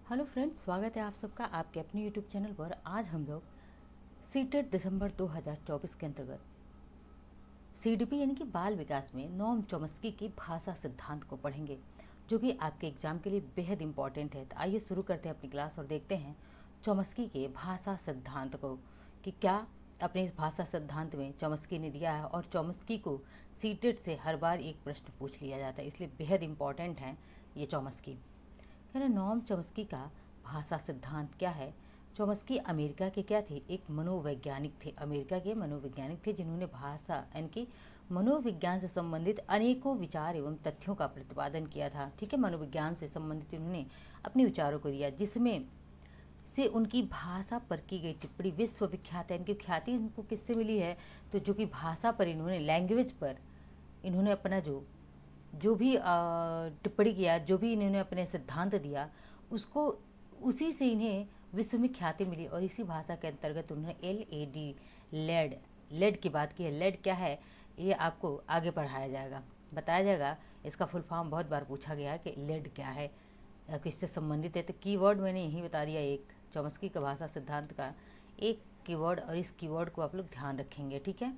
Hello friends, स्वागत है आप सबका आपके अपने यूट्यूब चैनल पर। आज हम लोग सीटेट दिसंबर 2024 के अंतर्गत सीडीपी यानी कि बाल विकास में नोम चॉम्स्की की भाषा सिद्धांत को पढ़ेंगे, जो कि आपके एग्जाम के लिए बेहद इंपॉर्टेंट है। तो आइए शुरू करते हैं अपनी क्लास और देखते हैं चॉम्स्की के भाषा सिद्धांत को कि क्या अपने इस भाषा सिद्धांत में चॉम्स्की ने दिया है। और चॉम्स्की को सीटेट से हर बार एक प्रश्न पूछ लिया जाता है, इसलिए बेहद इंपॉर्टेंट है ये चॉम्स्की। नोम चॉम्स्की का भाषा सिद्धांत क्या है। चॉम्स्की अमेरिका के क्या थे, एक मनोवैज्ञानिक थे। अमेरिका के मनोवैज्ञानिक थे जिन्होंने भाषा यानी कि मनोविज्ञान से संबंधित अनेकों विचार एवं तथ्यों का प्रतिपादन किया था। ठीक है, मनोविज्ञान से संबंधित उन्होंने अपने विचारों को दिया, जिसमें से उनकी भाषा पर की गई टिप्पणी विश्वविख्यात है। इनकी ख्याति इनको किससे मिली है, तो जो कि भाषा पर इन्होंने, लैंग्वेज पर इन्होंने अपना जो जो भी टिप्पणी किया, जो भी इन्होंने अपने सिद्धांत दिया, उसको उसी से इन्हें विश्व में ख्याति मिली। और इसी भाषा के अंतर्गत उन्होंने LAD लेड लेड की बात की है। लेड क्या है ये आपको आगे पढ़ाया जाएगा, बताया जाएगा। इसका फुल फॉर्म बहुत बार पूछा गया है कि लेड क्या है, किससे संबंधित है। तो कीवर्ड मैंने यही बता दिया, एक चॉम्स्की का भाषा सिद्धांत का एक कीवर्ड, और इस कीवर्ड को आप लोग ध्यान रखेंगे। ठीक है,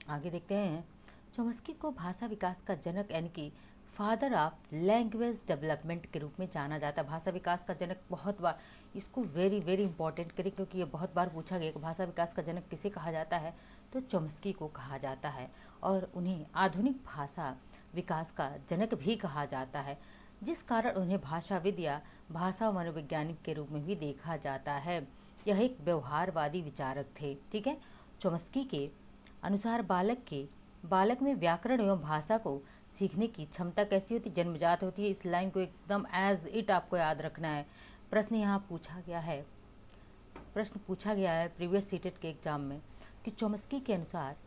आगे देखते हैं। चॉम्स्की को भाषा विकास का जनक यानी कि फादर ऑफ लैंग्वेज डेवलपमेंट के रूप में जाना जाता है। भाषा विकास का जनक, बहुत बार इसको वेरी वेरी इंपॉर्टेंट करें क्योंकि ये बहुत बार पूछा गया कि भाषा विकास का जनक किसे कहा जाता है, तो चॉम्स्की को कहा जाता है। और उन्हें आधुनिक भाषा विकास का जनक भी कहा जाता है, जिस कारण उन्हें भाषाविद या भाषा मनोवैज्ञानिक के रूप में भी देखा जाता है। यह एक व्यवहारवादी विचारक थे। ठीक है, चॉम्स्की के अनुसार बालक में व्याकरण एवं भाषा को सीखने की क्षमता कैसी होती, जन्मजात होती है। इस लाइन को एकदम एज इट आपको याद रखना है। प्रश्न पूछा गया है प्रीवियस सीटेट के एग्जाम में कि चॉम्स्की के अनुसार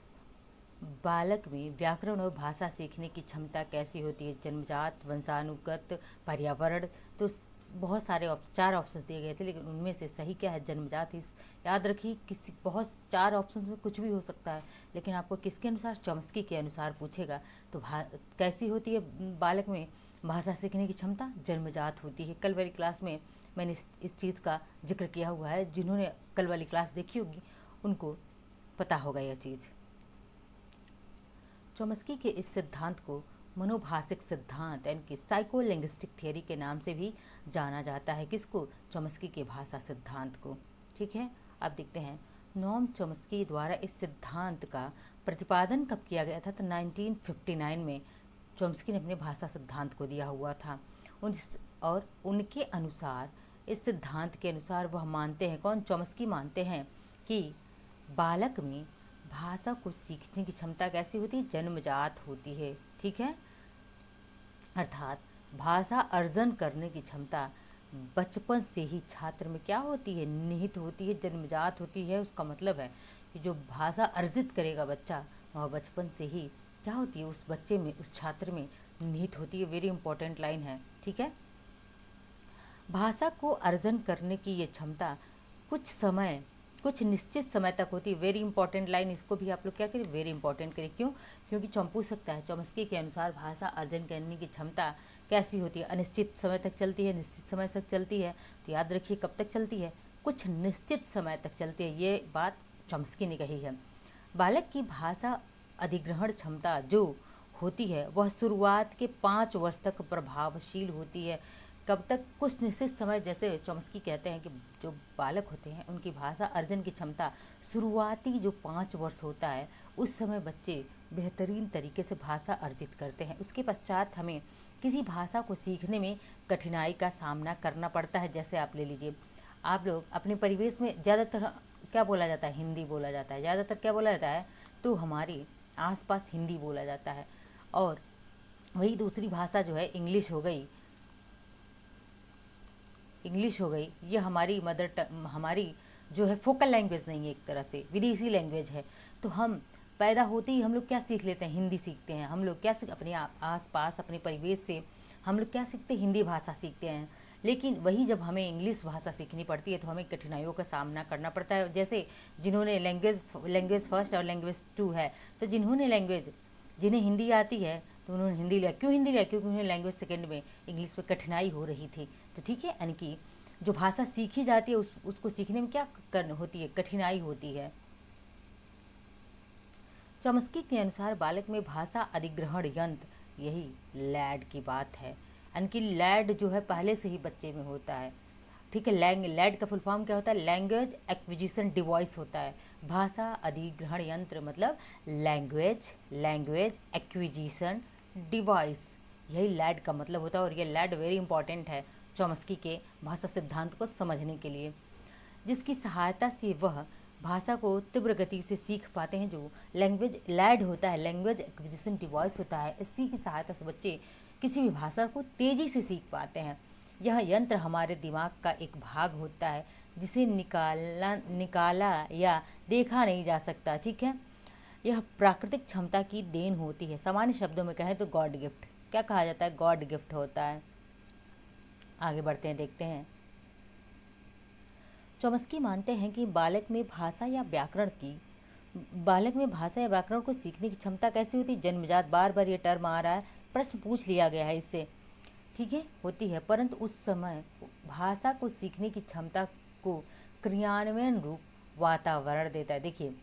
बालक में व्याकरण और भाषा सीखने की क्षमता कैसी होती है, जन्मजात, वंशानुगत, पर्यावरण। तो बहुत सारे 4 ऑप्शन दिए गए थे, लेकिन उनमें से सही क्या है, जन्मजात। इस याद रखिए, किसी बहुत 4 ऑप्शन में कुछ भी हो सकता है, लेकिन आपको किसके अनुसार, चॉम्स्की के अनुसार पूछेगा। तो कैसी होती है बालक में भाषा सीखने की क्षमता, जन्मजात होती है। कल वाली क्लास में मैंने इस चीज़ का जिक्र किया हुआ है। जिन्होंने कल वाली क्लास देखी होगी उनको पता होगा यह चीज़। चॉम्स्की के इस सिद्धांत को मनोभाषिक सिद्धांत यानी कि साइकोलिंग्विस्टिक थियरी के नाम से भी जाना जाता है। किसको, चॉम्स्की के भाषा सिद्धांत को। ठीक है, अब देखते हैं नोम चॉम्स्की द्वारा इस सिद्धांत का प्रतिपादन कब किया गया था। तो 1959 में चॉम्स्की ने अपने भाषा सिद्धांत को दिया हुआ था। और उनके अनुसार, इस सिद्धांत के अनुसार वह मानते हैं, कौन, चॉम्स्की मानते हैं कि बालक में भाषा को सीखने की क्षमता कैसी होती है, जन्मजात होती है। ठीक है, अर्थात भाषा अर्जन करने की क्षमता बचपन से ही छात्र में क्या होती है, निहित होती है, जन्मजात होती है। उसका मतलब है कि जो भाषा अर्जित करेगा बच्चा, वह बचपन से ही क्या होती है, उस बच्चे में, उस छात्र में निहित होती है। वेरी इंपॉर्टेंट लाइन है। ठीक है, भाषा को अर्जन करने की ये क्षमता कुछ निश्चित समय तक होती है। वेरी इंपॉर्टेंट लाइन, इसको भी आप लोग क्या करें, वेरी इंपॉर्टेंट करें। क्यों, क्योंकि पूछ सकता है चॉम्स्की के अनुसार भाषा अर्जन करने की क्षमता कैसी होती है, अनिश्चित समय तक चलती है, निश्चित समय तक चलती है। तो याद रखिए कब तक चलती है, कुछ निश्चित समय तक चलती है। ये बात चॉम्स्की ने कही है। बालक की भाषा अधिग्रहण क्षमता जो होती है वह शुरुआत के 5 वर्ष तक प्रभावशील होती है। कब तक, कुछ निश्चित समय। जैसे चॉम्स्की कहते हैं कि जो बालक होते हैं उनकी भाषा अर्जन की क्षमता शुरुआती जो 5 वर्ष होता है, उस समय बच्चे बेहतरीन तरीके से भाषा अर्जित करते हैं। उसके पश्चात हमें किसी भाषा को सीखने में कठिनाई का सामना करना पड़ता है। जैसे आप ले लीजिए, आप लोग अपने परिवेश में ज़्यादातर क्या बोला जाता है, हिंदी बोला जाता है। ज़्यादातर क्या बोला जाता है, तो हमारे आसपास हिंदी बोला जाता है। और वही दूसरी भाषा जो है इंग्लिश हो गई, ये हमारी हमारी जो है फोकल लैंग्वेज नहीं है, एक तरह से विदेशी लैंग्वेज है। तो हम पैदा होते ही हम लोग क्या सीख लेते हैं, हिंदी सीखते हैं। हम लोग क्या सीख, अपने आस पास अपने परिवेश से हम लोग क्या सीखते हैं, हिंदी भाषा सीखते हैं। लेकिन वही जब हमें इंग्लिश भाषा सीखनी पड़ती है तो हमें कठिनाइयों का सामना करना पड़ता है। जैसे जिन्होंने लैंग्वेज फर्स्ट और लैंग्वेज 2 है, तो जिन्हें हिंदी आती है तो उन्होंने हिंदी लिया। क्यों हिंदी लिया? क्योंकि उन्हें लैंग्वेज सेकेंड में इंग्लिश में कठिनाई हो रही थी। तो ठीक है, यानी कि जो भाषा सीखी जाती है उसको सीखने में क्या करना होती है, कठिनाई होती है। चॉम्स्की के अनुसार बालक में भाषा अधिग्रहण यंत्र, यही लैड की बात है, यानी कि लैड जो है पहले से ही बच्चे में होता है। ठीक है, लैड का फुल फॉर्म क्या होता है? लैंग्वेज एक्विजिशन डिवाइस होता है। भाषा अधिग्रहण यंत्र मतलब लैंग्वेज एक्विजिशन डिवाइस, यही लैड का मतलब होता है। और ये लैड वेरी इंपॉर्टेंट है चॉम्स्की के भाषा सिद्धांत को समझने के लिए, जिसकी सहायता से वह भाषा को तीव्र गति से सीख पाते हैं। जो लैंग्वेज लैड होता है, लैंग्वेज एक्विजिशन डिवाइस होता है, इसी की सहायता से बच्चे किसी भी भाषा को तेज़ी से सीख पाते हैं। यह यंत्र हमारे दिमाग का एक भाग होता है जिसे निकाला या देखा नहीं जा सकता। ठीक है, यह प्राकृतिक क्षमता की देन होती है। सामान्य शब्दों में कहें तो गॉड गिफ्ट, क्या कहा जाता है? गॉड गिफ्ट होता है। आगे बढ़ते हैं, देखते हैं। चॉम्स्की मानते हैं कि बालक में भाषा या व्याकरण को सीखने की क्षमता कैसी होती है? जन्मजात। बार बार ये टर्म आ रहा है, प्रश्न पूछ लिया गया है इससे। ठीक है, होती है, परंतु उस समय भाषा को सीखने की क्षमता को क्रियान्वयन रूप वातावरण देता है। देखिए,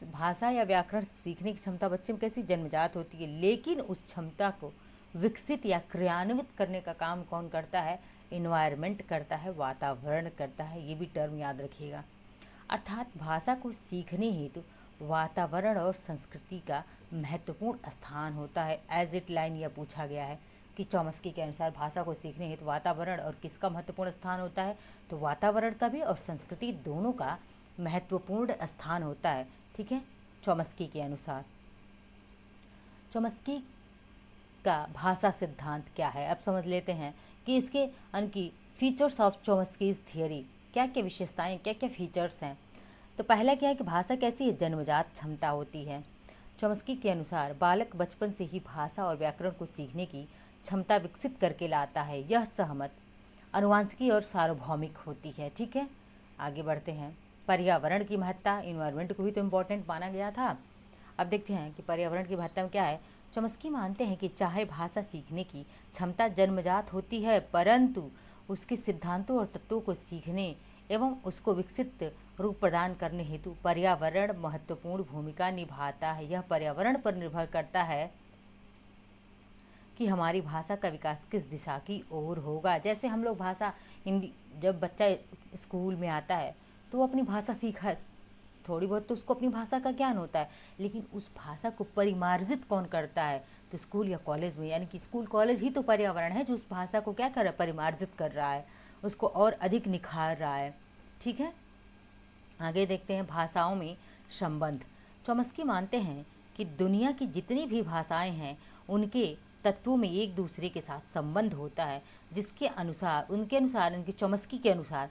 भाषा या व्याकरण सीखने की क्षमता बच्चे में कैसी जन्मजात होती है, लेकिन उस क्षमता को विकसित या क्रियान्वित करने का काम कौन करता है? इन्वायरमेंट करता है, वातावरण करता है। ये भी टर्म याद रखिएगा। अर्थात भाषा को सीखने हेतु वातावरण और संस्कृति का महत्वपूर्ण स्थान होता है। एज इट लाइन यह पूछा गया है कि चॉम्स्की के अनुसार भाषा को सीखने हेतु वातावरण और किसका महत्वपूर्ण स्थान होता है? तो वातावरण का भी और संस्कृति दोनों का महत्वपूर्ण स्थान होता है। ठीक है, चॉम्स्की के अनुसार। चॉम्स्की का भाषा सिद्धांत क्या है, अब समझ लेते हैं कि इसके उनकी फीचर्स ऑफ चॉम्स्कीज थियरी, क्या क्या विशेषताएं, क्या क्या फीचर्स हैं। तो पहला क्या है कि भाषा कैसी है? जन्मजात क्षमता होती है। चॉम्स्की के अनुसार बालक बचपन से ही भाषा और व्याकरण को सीखने की क्षमता विकसित करके लाता है। यह सहमत, अनुवांशिकी और सार्वभौमिक होती है। ठीक है, आगे बढ़ते हैं। पर्यावरण की महत्ता, इन्वायरमेंट को भी तो इम्पोर्टेंट माना गया था। अब देखते हैं कि पर्यावरण की महत्ता में क्या है। चॉम्स्की मानते हैं कि चाहे भाषा सीखने की क्षमता जन्मजात होती है, परंतु उसके सिद्धांतों और तत्वों को सीखने एवं उसको विकसित रूप प्रदान करने हेतु पर्यावरण महत्वपूर्ण भूमिका निभाता है। यह पर्यावरण पर निर्भर करता है कि हमारी भाषा का विकास किस दिशा की ओर होगा। जैसे हम लोग भाषा हिंदी, जब बच्चा स्कूल में आता है तो वो अपनी भाषा सीखा, थोड़ी बहुत तो उसको अपनी भाषा का ज्ञान होता है, लेकिन उस भाषा को परिमार्जित कौन करता है? तो स्कूल या कॉलेज में, यानी कि स्कूल कॉलेज ही तो पर्यावरण है जो उस भाषा को क्या कर रहा है? परिमार्जित कर रहा है, उसको और अधिक निखार रहा है। ठीक है, आगे देखते हैं भाषाओं में संबंध। चॉम्स्की मानते हैं कि दुनिया की जितनी भी भाषाएं हैं उनके तत्वों में एक दूसरे के साथ संबंध होता है, जिसके अनुसार उनके चॉम्स्की के अनुसार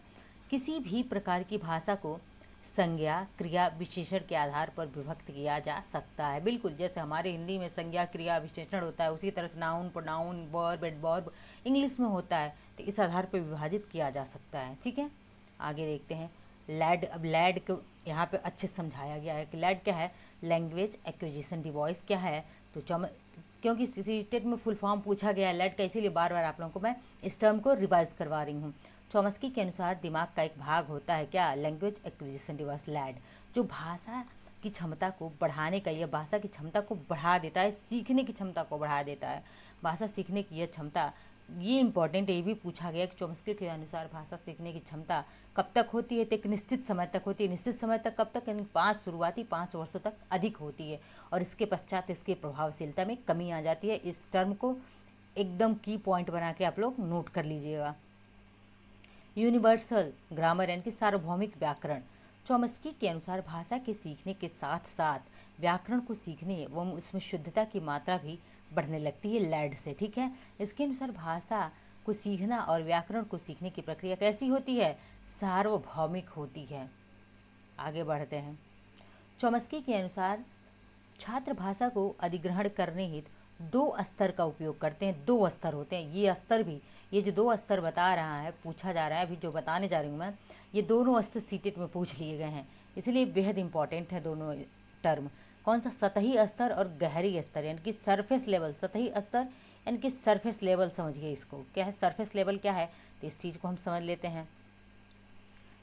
किसी भी प्रकार की भाषा को संज्ञा क्रिया विशेषण के आधार पर विभक्त किया जा सकता है। बिल्कुल जैसे हमारे हिंदी में संज्ञा क्रिया विशेषण होता है, उसी तरह से noun pronoun verb adverb English में होता है, तो इस आधार पर विभाजित किया जा सकता है। ठीक है, आगे देखते हैं लैड। अब लैड को यहाँ पे अच्छे से समझाया गया है कि लैड क्या है, लैंग्वेज एक्विजिशन डिवाइस क्या है। तो क्योंकि सीटेट में फुल फॉर्म पूछा गया है लैड का, इसीलिए बार बार आप लोगों को मैं इस टर्म को रिवाइज करवा रही हूँ। चॉम्स्की के अनुसार दिमाग का एक भाग होता है क्या, लैंग्वेज एक्विजिशन डिवाइस लैड, जो भाषा की क्षमता को बढ़ाने का, यह भाषा की क्षमता को बढ़ा देता है, सीखने की क्षमता को बढ़ा देता है। भाषा सीखने की यह क्षमता, ये इंपॉर्टेंट, ये भी पूछा गया कि चॉम्स्की के अनुसार भाषा सीखने की क्षमता कब तक होती है? तो एक निश्चित समय तक होती है। निश्चित समय तक कब तक? यानी शुरुआती 5 वर्षों तक अधिक होती है, और इसके पश्चात इसकी प्रभावशीलता में कमी आ जाती है। इस टर्म को एकदम की पॉइंट बना के आप लोग नोट कर लीजिएगा। यूनिवर्सल ग्रामर यानी कि सार्वभौमिक व्याकरण। चॉम्स्की के अनुसार भाषा के सीखने के साथ साथ व्याकरण को सीखने एवं उसमें शुद्धता की मात्रा भी बढ़ने लगती है लैड से। ठीक है, इसके अनुसार भाषा को सीखना और व्याकरण को सीखने की प्रक्रिया कैसी होती है? सार्वभौमिक होती है। आगे बढ़ते हैं। चॉम्स्की के अनुसार छात्र भाषा को अधिग्रहण करने हेतु 2 स्तर का उपयोग करते हैं। 2 स्तर होते हैं, ये स्तर भी, ये जो 2 स्तर बता रहा है, पूछा जा रहा है, अभी जो बताने जा रही हूँ मैं, ये दोनों स्तर सीटेट में पूछ लिए गए हैं, इसलिए बेहद इंपॉर्टेंट है दोनों टर्म। कौन सा? सतही स्तर और गहरी स्तर, यानी कि सरफेस लेवल। सतही स्तर यानी कि सरफेस लेवल, समझिए इसको। क्या है सरफेस लेवल? क्या है, तो इस चीज़ को हम समझ लेते हैं।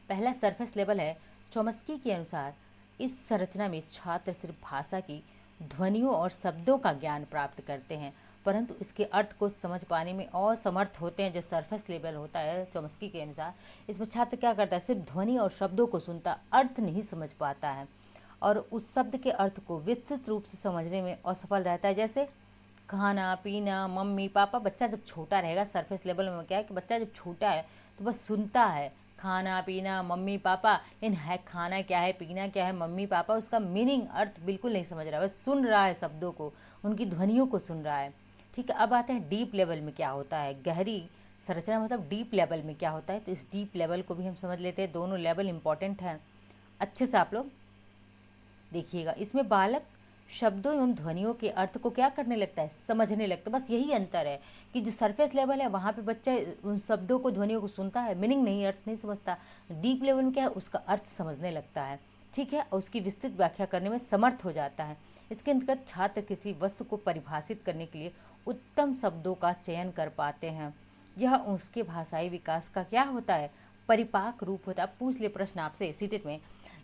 पहला सरफेस लेवल है, चॉम्स्की के अनुसार इस संरचना में छात्र सिर्फ भाषा की ध्वनियों और शब्दों का ज्ञान प्राप्त करते हैं, परंतु इसके अर्थ को समझ पाने में असमर्थ होते हैं। जो सरफेस लेवल होता है चॉम्स्की के अनुसार, इसमें छात्र क्या करता है? सिर्फ ध्वनि और शब्दों को सुनता, अर्थ नहीं समझ पाता है और उस शब्द के अर्थ को विस्तृत रूप से समझने में असफल रहता है। जैसे खाना पीना, मम्मी पापा। बच्चा जब छोटा रहेगा, सरफेस लेवल में क्या है कि बच्चा जब छोटा है तो बस सुनता है खाना पीना मम्मी पापा, लेकिन है खाना क्या है, पीना क्या है, मम्मी पापा, उसका मीनिंग अर्थ बिल्कुल नहीं समझ रहा है, बस सुन रहा है शब्दों को, उनकी ध्वनियों को सुन रहा है। ठीक है, अब आते हैं डीप लेवल में क्या होता है। गहरी संरचना मतलब डीप लेवल में क्या होता है, तो इस डीप लेवल को भी हम समझ लेते हैं। दोनों लेवल इंपॉर्टेंट हैं, अच्छे से आप लोग देखिएगा। इसमें बालक शब्दों एवं ध्वनियों के अर्थ को क्या करने लगता है? समझने लगता है। बस यही अंतर है कि जो सरफेस लेवल है वहाँ पे बच्चा उन शब्दों को, ध्वनियों को सुनता है, मीनिंग नहीं, अर्थ नहीं समझता। डीप लेवल में क्या है? उसका अर्थ समझने लगता है। ठीक है, और उसकी विस्तृत व्याख्या करने में समर्थ हो जाता है। इसके अंतर्गत छात्र किसी वस्तु को परिभाषित करने के लिए उत्तम शब्दों का चयन कर पाते हैं। यह उसके भाषाई विकास का क्या होता है? परिपाक रूप होता है। अब पूछ ले प्रश्न आपसे सीटेट में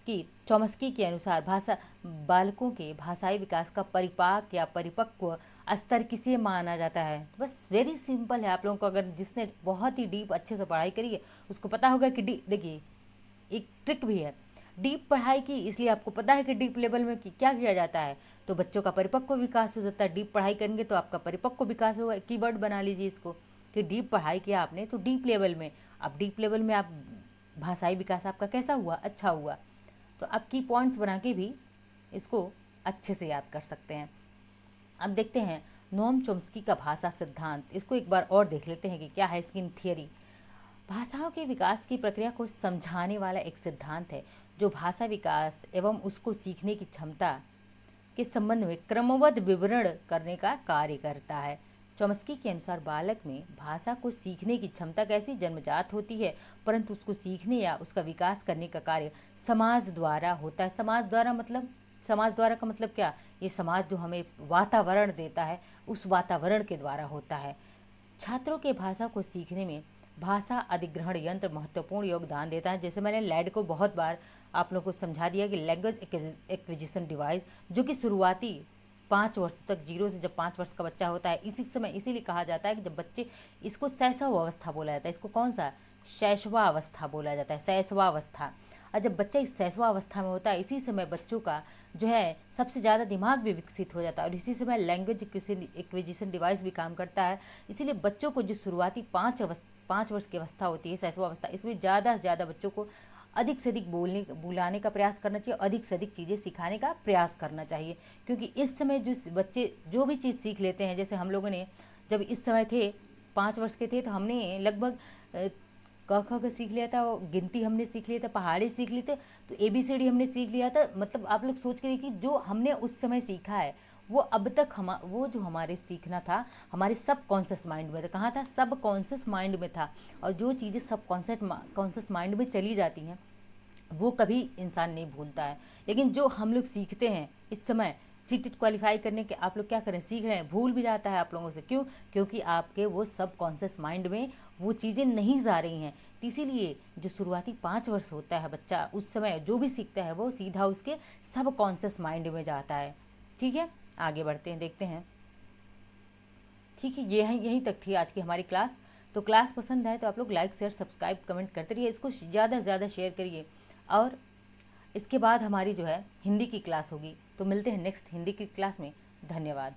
कि चॉम्स्की के अनुसार भाषा बालकों के भाषाई विकास का परिपाक या परिपक्व स्तर किसे माना जाता है? बस वेरी सिंपल है। आप लोगों को अगर जिसने बहुत ही डीप अच्छे से पढ़ाई करी है उसको पता होगा कि देखिए एक ट्रिक भी है। डीप पढ़ाई की इसलिए आपको पता है कि डीप लेवल में क्या किया जाता है, तो बच्चों का परिपक्व विकास हो जाता है। डीप पढ़ाई करेंगे तो आपका परिपक्व विकास होगा। कीवर्ड बना लीजिए इसको कि डीप पढ़ाई किया आपने तो डीप लेवल में, अब डीप लेवल में आप भाषाई विकास आपका कैसा हुआ? अच्छा हुआ। तो आप की पॉइंट्स बना के भी इसको अच्छे से याद कर सकते हैं। अब देखते हैं नोम चॉम्स्की का भाषा सिद्धांत। इसको एक बार और देख लेते हैं कि क्या है इसकी थियरी। भाषाओं के विकास की प्रक्रिया को समझाने वाला एक सिद्धांत है जो भाषा विकास एवं उसको सीखने की क्षमता के संबंध में क्रमबद्ध विवरण करने का कार्य करता है। चॉम्स्की के अनुसार बालक में भाषा को सीखने की क्षमता कैसी जन्मजात होती है, परंतु उसको सीखने या उसका विकास करने का कार्य समाज द्वारा होता है। समाज द्वारा मतलब, समाज द्वारा का मतलब क्या? ये समाज जो हमें वातावरण देता है उस वातावरण के द्वारा होता है। छात्रों के भाषा को सीखने में भाषा अधिग्रहण यंत्र महत्वपूर्ण योगदान देता है। जैसे मैंने लैड को बहुत बार आप लोगों को समझा दिया कि लैंग्वेज एक्विजिशन डिवाइस, जो कि शुरुआती 5 वर्ष तक, 0 से जब 5 वर्ष का बच्चा होता है इसी समय, इसीलिए कहा जाता है कि जब बच्चे, इसको शैशव अवस्था बोला जाता है। इसको कौन सा? शैशवा अवस्था बोला जाता है, शैशवा अवस्था। और जब बच्चा इस शैशवा अवस्था में होता है इसी समय बच्चों का जो है सबसे ज़्यादा दिमाग भी विकसित हो जाता है और इसी समय लैंग्वेज एक्विजिशन डिवाइस भी काम करता है। इसीलिए बच्चों को जो शुरुआती 5 वर्ष की अवस्था होती है, शैशवा अवस्था, इसमें ज़्यादा से ज़्यादा बच्चों को अधिक से अधिक बुलाने का प्रयास करना चाहिए, अधिक से अधिक चीज़ें सिखाने का प्रयास करना चाहिए। क्योंकि इस समय जो बच्चे जो भी चीज़ सीख लेते हैं, जैसे हम लोगों ने जब इस समय थे 5 वर्ष के थे तो हमने लगभग क ख ग सीख लिया था, गिनती हमने सीख लिया था, पहाड़ी सीख ली थे, तो ABCD हमने सीख लिया था। मतलब आप लोग सोच के देखिए जो हमने उस समय सीखा है वो अब तक वो जो हमारे सीखना था हमारे सब कॉन्शियस माइंड में था। कहाँ था? सब कॉन्शियस माइंड में था। और जो चीज़ें सब कॉन्शियस माइंड में चली जाती हैं वो कभी इंसान नहीं भूलता है। लेकिन जो हम लोग सीखते हैं इस समय सीटेट क्वालिफाई करने के, आप लोग क्या करें? सीख रहे हैं, भूल भी जाता है आप लोगों से। क्यों? क्योंकि आपके वो सब कॉन्शियस माइंड में वो चीज़ें नहीं जा रही हैं। तो इसीलिए जो शुरुआती 5 वर्ष होता है बच्चा, उस समय जो भी सीखता है वो सीधा उसके सब कॉन्शियस माइंड में जाता है। ठीक है, आगे बढ़ते हैं, देखते हैं। ठीक है, ये यहीं तक थी आज की हमारी क्लास। तो क्लास पसंद आए तो आप लोग लाइक शेयर सब्सक्राइब कमेंट करते रहिए, इसको ज़्यादा से ज़्यादा शेयर करिए। और इसके बाद हमारी जो है हिंदी की क्लास होगी, तो मिलते हैं नेक्स्ट हिंदी की क्लास में। धन्यवाद।